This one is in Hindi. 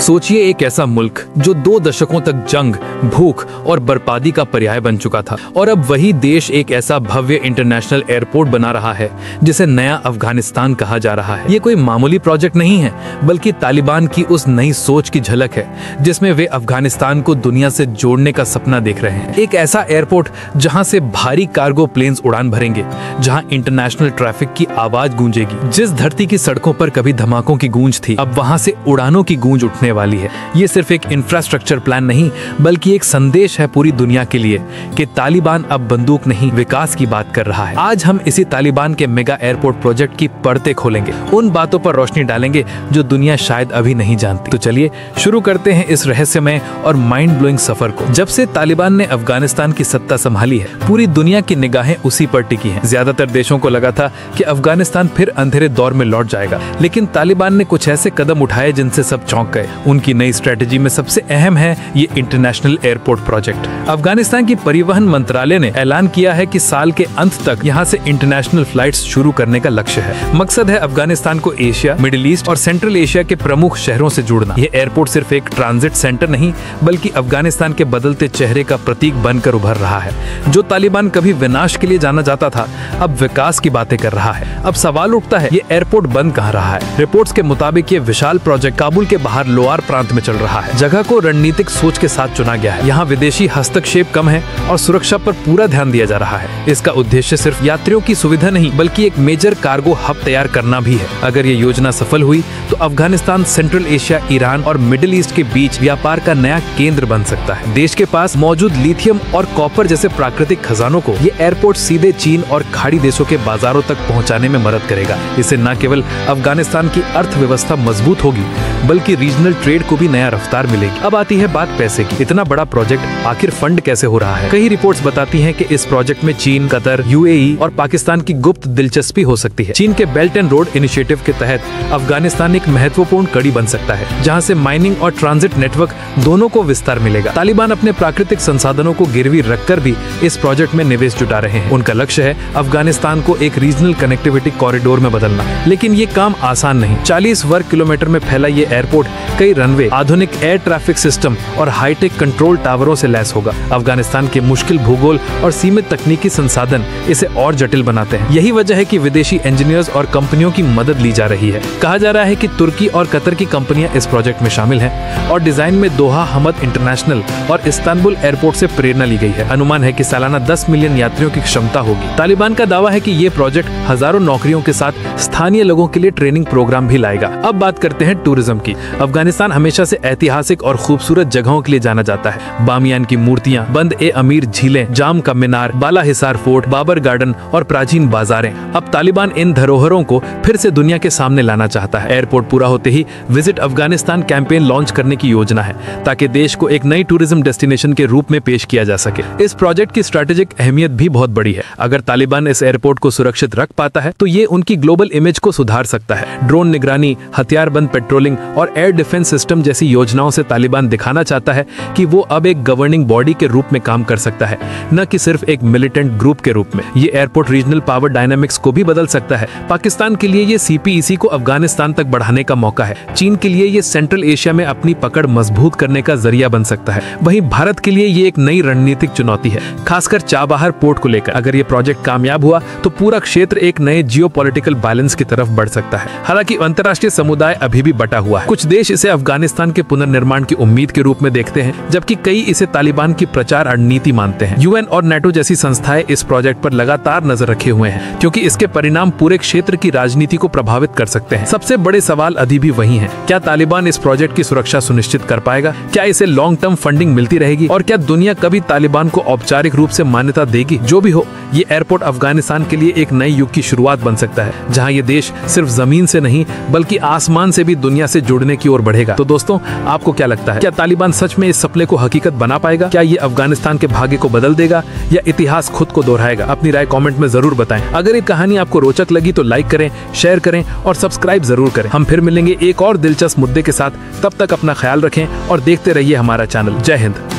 सोचिए, एक ऐसा मुल्क जो 2 दशकों तक जंग, भूख और बर्बादी का पर्याय बन चुका था, और अब वही देश एक ऐसा भव्य इंटरनेशनल एयरपोर्ट बना रहा है जिसे नया अफगानिस्तान कहा जा रहा है। ये कोई मामूली प्रोजेक्ट नहीं है, बल्कि तालिबान की उस नई सोच की झलक है जिसमें वे अफगानिस्तान को दुनिया से जोड़ने का सपना देख रहे हैं। एक ऐसा एयरपोर्ट जहां से भारी कार्गो प्लेन्स उड़ान भरेंगे, जहां इंटरनेशनल ट्रैफिक की आवाज गूंजेगी। जिस धरती की सड़कों पर कभी धमाकों की गूंज थी, अब वहां से उड़ानों की गूंज उठने वाली है। ये सिर्फ एक इंफ्रास्ट्रक्चर प्लान नहीं, बल्कि एक संदेश है पूरी दुनिया के लिए कि तालिबान अब बंदूक नहीं, विकास की बात कर रहा है। आज हम इसी तालिबान के मेगा एयरपोर्ट प्रोजेक्ट की परतें खोलेंगे, उन बातों पर रोशनी डालेंगे जो दुनिया शायद अभी नहीं जानती। तो चलिए शुरू करते हैं इस रहस्यमय और माइंड ब्लोइंग सफर को। जब से तालिबान ने अफगानिस्तान की सत्ता संभाली है, पूरी दुनिया की निगाहें उसी पर टिकी हैं। ज्यादातर देशों को लगा था कि अफगानिस्तान फिर अंधेरे दौर में लौट जाएगा, लेकिन तालिबान ने कुछ ऐसे कदम उठाए जिनसे सब चौंक गए। उनकी नई स्ट्रेटेजी में सबसे अहम है ये इंटरनेशनल एयरपोर्ट प्रोजेक्ट। अफगानिस्तान की परिवहन मंत्रालय ने ऐलान किया है कि साल के अंत तक यहाँ से इंटरनेशनल फ्लाइट्स शुरू करने का लक्ष्य है। मकसद है अफगानिस्तान को एशिया, मिडिल ईस्ट और सेंट्रल एशिया के प्रमुख शहरों से जोड़ना। ये एयरपोर्ट सिर्फ एक ट्रांजिट सेंटर नहीं, बल्कि अफगानिस्तान के बदलते चेहरे का प्रतीक बनकर उभर रहा है। जो तालिबान कभी विनाश के लिए जाना जाता था, अब विकास की बातें कर रहा है। अब सवाल उठता है, ये एयरपोर्ट बन कहाँ रहा है? रिपोर्ट्स के मुताबिक ये विशाल प्रोजेक्ट काबुल के बाहर लोअर प्रांत में चल रहा है। जगह को रणनीतिक सोच के साथ चुना गया है। यहाँ विदेशी हस्तक्षेप कम है और सुरक्षा पर पूरा ध्यान दिया जा रहा है। इसका उद्देश्य सिर्फ यात्रियों की सुविधा नहीं, बल्कि एक मेजर कार्गो हब तैयार करना भी है। अगर ये योजना सफल हुई तो अफगानिस्तान सेंट्रल एशिया, ईरान और मिडिल ईस्ट के बीच व्यापार का नया केंद्र बन सकता है। देश के पास मौजूद लिथियम और कॉपर जैसे प्राकृतिक खजानों को ये एयरपोर्ट सीधे चीन और खाड़ी देशों के बाजारों तक पहुंचाने में मदद करेगा। इससे न केवल अफगानिस्तान की अर्थव्यवस्था मजबूत होगी, बल्कि रीजनल ट्रेड को भी नया रफ्तार मिलेगी। अब आती है बात पैसे की। इतना बड़ा प्रोजेक्ट आखिर फंड कैसे हो रहा है? कई रिपोर्ट्स बताती हैं कि इस प्रोजेक्ट में चीन, कतर, यूएई और पाकिस्तान की गुप्त दिलचस्पी हो सकती है। चीन के बेल्ट एंड रोड इनिशिएटिव के तहत अफगानिस्तान एक महत्वपूर्ण कड़ी बन सकता है, जहां से माइनिंग और ट्रांजिट नेटवर्क दोनों को विस्तार मिलेगा। तालिबान अपने प्राकृतिक संसाधनों को गिरवी रखकर भी इस प्रोजेक्ट में निवेश जुटा रहे हैं। उनका लक्ष्य है अफगानिस्तान को एक रीजनल कनेक्टिविटी कॉरिडोर में बदलना। लेकिन ये काम आसान नहीं। 40 वर्ग किलोमीटर में फैला ये एयरपोर्ट कई रनवे, आधुनिक एयर ट्रैफिक सिस्टम और हाईटेक कंट्रोल टावरों से लैस होगा। अफगानिस्तान के मुश्किल भूगोल और सीमित तकनीकी संसाधन इसे और जटिल बनाते हैं। यही वजह है कि विदेशी इंजीनियर्स और कंपनियों की मदद ली जा रही है। कहा जा रहा है कि तुर्की और कतर की कंपनियां इस प्रोजेक्ट में शामिल हैं और डिजाइन में दोहा हमद इंटरनेशनल और इस्तांबुल एयरपोर्ट से प्रेरणा ली गई है। अनुमान है कि सालाना 10 मिलियन यात्रियों की क्षमता होगी। तालिबान का दावा है कि ये प्रोजेक्ट हजारों नौकरियों के साथ स्थानीय लोगों के लिए ट्रेनिंग प्रोग्राम भी लाएगा। अब बात करते हैं टूरिज्म की। अफगानिस्तान हमेशा से ऐतिहासिक और खूबसूरत जगहों के लिए जाना जाता है। बामियान की मूर्तियां, बंद-ए-अमीर झीलें, जाम का मीनार, बाला हिसार फोर्ट, बाबर गार्डन और प्राचीन बाजारें। अब तालिबान इन धरोहरों को फिर से दुनिया के सामने लाना चाहता है। एयरपोर्ट पूरा होते ही विजिट अफगानिस्तान कैंपेन लॉन्च करने की योजना है, ताकि देश को एक नई टूरिज्म डेस्टिनेशन के रूप में पेश किया जा सके। इस प्रोजेक्ट की स्ट्रैटेजिक अहमियत भी बहुत बड़ी है। अगर तालिबान इस एयरपोर्ट को सुरक्षित रख पाता है तो ये उनकी ग्लोबल इमेज को सुधार सकता है। ड्रोन निगरानी, हथियारबंद पेट्रोलिंग और एयर डिफेंस सिस्टम जैसी योजनाओं से तालिबान दिखाना चाहता है कि वो अब एक गवर्निंग बॉडी के रूप में काम कर सकता है, न कि सिर्फ एक मिलिटेंट ग्रुप के रूप में। ये एयरपोर्ट रीजनल पावर डायनामिक्स को भी बदल सकता है। पाकिस्तान के लिए ये सीपीईसी को अफगानिस्तान तक बढ़ाने का मौका है। चीन के लिए ये सेंट्रल एशिया में अपनी पकड़ मजबूत करने का जरिया बन सकता है। वहीं भारत के लिए ये एक नई रणनीतिक चुनौती है, खासकर चाबहार पोर्ट को लेकर। अगर ये प्रोजेक्ट कामयाब हुआ तो पूरा क्षेत्र एक नए जियोपॉलिटिकल बैलेंस की तरफ बढ़ सकता है। हालांकि अंतर्राष्ट्रीय समुदाय अभी भी बटा हुआ है। कुछ देश इसे अफगानिस्तान के पुनर्निर्माण की उम्मीद के रूप में देखते हैं, जबकि कई इसे तालिबान की प्रचार रणनीति मानते हैं। यूएन और नेटो जैसी संस्थाएं इस प्रोजेक्ट पर लगातार नजर रखे हुए हैं, क्योंकि इसके परिणाम पूरे क्षेत्र की राजनीति को प्रभावित कर सकते हैं। सबसे बड़े सवाल अभी भी वही हैं। क्या तालिबान इस प्रोजेक्ट की सुरक्षा सुनिश्चित कर पाएगा? क्या इसे लॉन्ग टर्म फंडिंग मिलती रहेगी? और क्या दुनिया कभी तालिबान को औपचारिक रूप से मान्यता देगी? जो भी हो, ये एयरपोर्ट अफगानिस्तान के लिए एक नए युग की शुरुआत बन सकता है, जहां ये देश सिर्फ जमीन से नहीं बल्कि आसमान से भी दुनिया से जुड़ने की ओर बढ़ेगा। तो दोस्तों, आपको क्या लगता है? क्या तालिबान सच में इस सपने को हकीकत बना पाएगा? क्या ये अफगानिस्तान के भाग्य को बदल देगा या इतिहास खुद को दोहराएगा? अपनी राय कमेंट में जरूर बताएं। अगर ये कहानी आपको रोचक लगी तो लाइक करें, शेयर करें और सब्सक्राइब जरूर करें। हम फिर मिलेंगे एक और दिलचस्प मुद्दे के साथ। तब तक अपना ख्याल रखें और देखते रहिए हमारा चैनल। जय हिंद।